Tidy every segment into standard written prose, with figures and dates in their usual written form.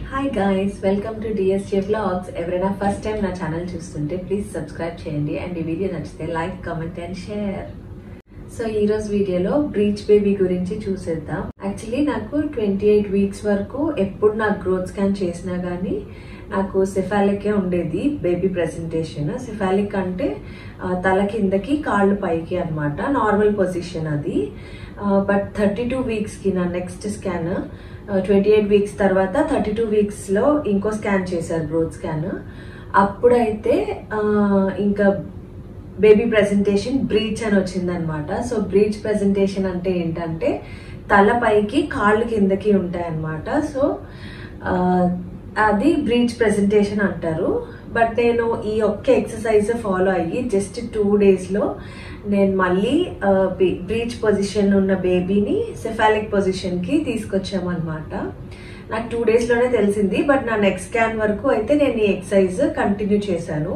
Hi guys, welcome to DSJ Vlogs. Everyone first time na channel చూస్తుంటే please subscribe చేయండి and ఈ video నచ్చితే like, comment and share. So ఈ రోజు వీడియోలో బ్రీచ్ బేబీ గురించి చూసేద్దాం. యాక్చువల్లీ నాకు 28 వీక్స్ వరకు ఎప్పుడు నాకు గ్రోత్ స్కాన్ చేసినా గానీ నాకు సెఫాలిక్ ఉండేది బేబీ ప్రెజెంటేషన్. సెఫాలిక్ అంటే తల కిందకి కాళ్ళు పైకి అన్నమాట, నార్మల్ పొజిషన్ అది. బట్ 32 వీక్స్ కి నా నెక్స్ట్ స్కాన్ 28 వీక్స్ తర్వాత 32 వీక్స్ లో ఇంకో స్కాన్ చేశారు, గ్రోత్ స్కాన్. అప్పుడైతే ఇంకా బేబీ ప్రెజెంటేషన్ బ్రీచ్ అని వచ్చింది అనమాట. సో బ్రీచ్ ప్రెజెంటేషన్ అంటే ఏంటంటే తల పైకి కాళ్ళు కిందకి ఉంటాయి అన్నమాట. సో అది బ్రీచ్ ప్రెజెంటేషన్ అంటారు. బట్ నేను ఈ ఒక్క ఎక్సర్సైజ్ ఫాలో అయ్యి జస్ట్ 2 days లో నేను మళ్ళీ బ్రీచ్ పొజిషన్ ఉన్న బేబీని సెఫాలిక్ పొజిషన్ కి తీసుకొచ్చామన్నమాట. నాకు 2 days లోనే తెలిసింది. బట్ నా నెక్స్ట్ స్కాన్ వరకు అయితే నేను ఈ ఎక్సర్సైజ్ కంటిన్యూ చేశాను.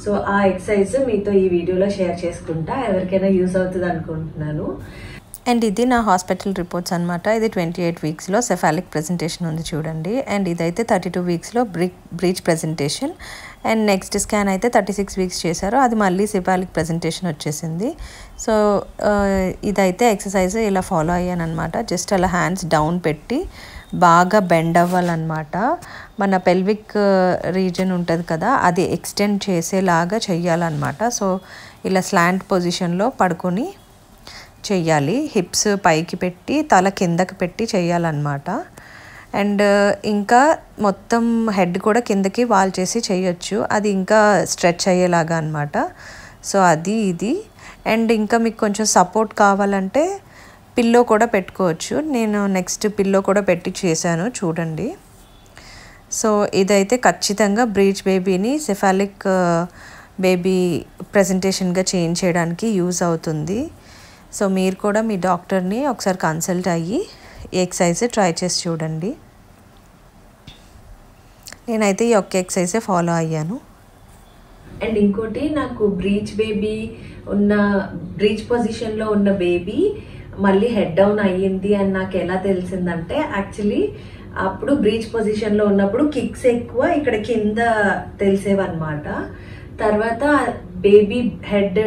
సో ఆ ఎక్సర్సైజ్ మీతో ఈ వీడియోలో షేర్ చేసుకుంటా, ఎవరికైనా యూజ్ అవుతుంది అనుకుంటున్నాను. అండ్ ఇది నా హాస్పిటల్ రిపోర్ట్స్ అనమాట. ఇది 28 వీక్స్లో సెఫాలిక్ ప్రెజెంటేషన్ ఉంది చూడండి. అండ్ ఇదైతే 32 వీక్స్లో breech presentation. And next scan అయితే 36 వీక్స్ చేశారు, అది మళ్ళీ సెఫాలిక్ ప్రెజెంటేషన్ వచ్చేసింది. సో ఇదైతే ఎక్సర్సైజ్ ఇలా ఫాలో అయ్యాను అనమాట. జస్ట్ అలా హ్యాండ్స్ డౌన్ పెట్టి బాగా బెండ్ అవ్వాలన్నమాట. మన పెల్విక్ రీజన్ ఉంటుంది కదా, అది ఎక్స్టెండ్ చేసేలాగా చెయ్యాలన్నమాట. సో ఇలా స్లాంట్ పొజిషన్లో పడుకొని చెయ్యాలి, హిప్స్ పైకి పెట్టి తల కిందకి పెట్టి చెయ్యాలన్నమాట. అండ్ ఇంకా మొత్తం హెడ్ కూడా కిందకి వాల్ చేసి చేయొచ్చు, అది ఇంకా స్ట్రెచ్ అయ్యేలాగా అనమాట. సో అది ఇది. అండ్ ఇంకా మీకు కొంచెం సపోర్ట్ కావాలంటే పిల్లో కూడా పెట్టుకోవచ్చు. నేను నెక్స్ట్ పిల్లో కూడా పెట్టి చేశాను చూడండి. సో ఇదైతే ఖచ్చితంగా బ్రీచ్ బేబీని సెఫాలిక్ బేబీ ప్రెజెంటేషన్గా చేంజ్ చేయడానికి యూజ్ అవుతుంది. సో మీరు కూడా మీ డాక్టర్ని ఒకసారి కన్సల్ట్ అయ్యి ఈ ఎక్సర్సైజ్ ట్రై చేసి చూడండి. నేనైతే ఈ ఒక్క ఎక్సర్సైజే ఫాలో అయ్యాను. అండ్ ఇంకోటి, నాకు బ్రీచ్ బేబీ బ్రీచ్ పొజిషన్లో ఉన్న బేబీ మళ్ళీ హెడ్ డౌన్ అయ్యింది అని నాకు ఎలా తెలిసిందంటే, యాక్చువల్లీ అప్పుడు బ్రీచ్ పొజిషన్లో ఉన్నప్పుడు కిక్స్ ఎక్కువ ఇక్కడ కింద తెలిసేవన్నమాట. తర్వాత బేబీ హెడ్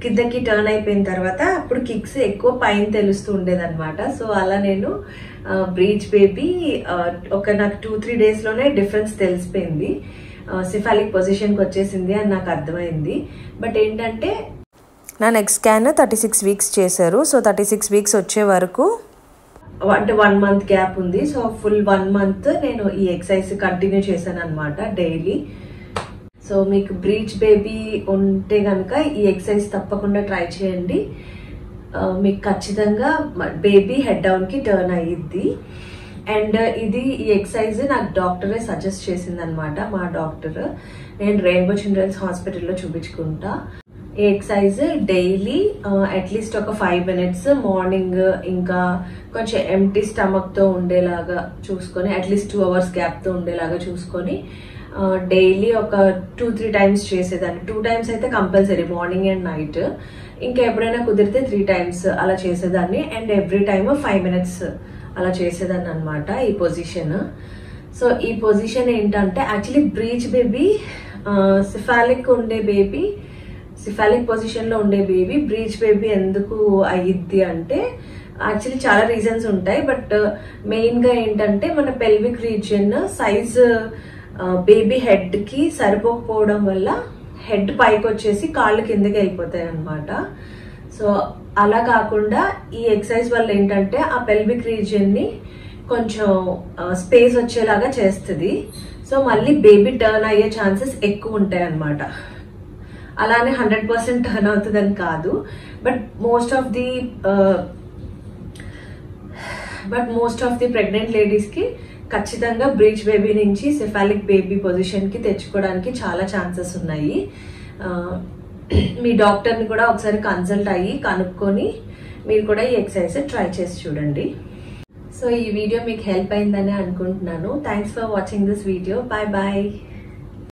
కిందకి టర్న్ అయిపోయిన తర్వాత అప్పుడు కిక్స్ ఎక్కువ పైన తెలుస్తూ ఉండేదన్నమాట. సో అలా నేను బ్రీచ్ బేబీ నాకు 2-3 days లోనే డిఫరెన్స్ తెలిసిపోయింది, సెఫాలిక్ పొజిషన్కి వచ్చేసింది అని నాకు అర్థమైంది. బట్ ఏంటంటే నా నెక్స్ట్ స్కాన్ 36 వీక్స్ చేశారు. సో 36 వీక్స్ వచ్చే వరకు అంటే 1 month గ్యాప్ ఉంది. సో ఫుల్ 1 month నేను ఈ ఎక్సర్సైజ్ కంటిన్యూ చేశాను అనమాట డైలీ. సో మీకు బ్రీచ్ బేబీ ఉంటే కనుక ఈ ఎక్సర్సైజ్ తప్పకుండా ట్రై చేయండి. మీకు ఖచ్చితంగా బేబీ హెడ్ డౌన్కి టర్న్ అయ్యిద్ది. అండ్ ఈ ఎక్సర్సైజ్ నాకు డాక్టరే సజెస్ట్ చేసింది అనమాట, మా డాక్టర్. నేను రెయిన్బో చిల్డ్రన్స్ హాస్పిటల్లో చూపించుకుంటా. ఈ ఎక్సర్సైజ్ డైలీ అట్లీస్ట్ ఒక 5 minutes మార్నింగ్, ఇంకా కొంచెం ఎంటీ స్టమక్తో ఉండేలాగా చూసుకొని, అట్లీస్ట్ 2 hours గ్యాప్తో ఉండేలాగా చూసుకొని డైలీ ఒక 2-3 times చేసేదాన్ని. 2 times అయితే కంపల్సరీ, మార్నింగ్ అండ్ నైట్. ఇంకా ఎప్పుడైనా కుదిరితే 3 times అలా చేసేదాన్ని. అండ్ ఎవ్రీ టైమ్ 5 minutes అలా చేసేదాన్ని అనమాట ఈ పొజిషన్. సో ఈ పొజిషన్ ఏంటంటే, actually breech baby cephalic position లో ఉండే బేబీ బ్రీచ్ బేబీ ఎందుకు అయ్యిద్ది అంటే, యాక్చువల్లీ చాలా రీజన్స్ ఉంటాయి. బట్ మెయిన్ గా ఏంటంటే మన pelvic region size baby head కి సరిపోకపోవడం వల్ల హెడ్ పైకి వచ్చేసి కాళ్ళు కిందకి అయిపోతాయి అన్నమాట. సో అలా కాకుండా ఈ ఎక్సర్సైజ్ వల్ల ఏంటంటే ఆ పెల్విక్ రీజియన్ ని కొంచెం స్పేస్ వచ్చేలాగా చేస్తుంది. సో మళ్ళీ బేబీ టర్న్ అయ్యే ఛాన్సెస్ ఎక్కువ ఉంటాయి అన్నమాట. అలానే 100% టర్న్ అవుతుందని కాదు, but most of the pregnant ladies కి ఖచ్చితంగా బ్రీచ్ బేబీ నుంచి సెఫాలిక్ బేబీ పొజిషన్ కి తెచ్చుకోవడానికి చాలా ఛాన్సెస్ ఉన్నాయి. మీ డాక్టర్ని కూడా ఒకసారి కన్సల్ట్ అయ్యి కనుక్కొని మీరు కూడా ఈ ఎక్సర్సైజ్ ట్రై చేసి చూడండి. సో ఈ వీడియో మీకు హెల్ప్ అయిందని అనుకుంటున్నాను. Thanks for watching this video. Bye bye.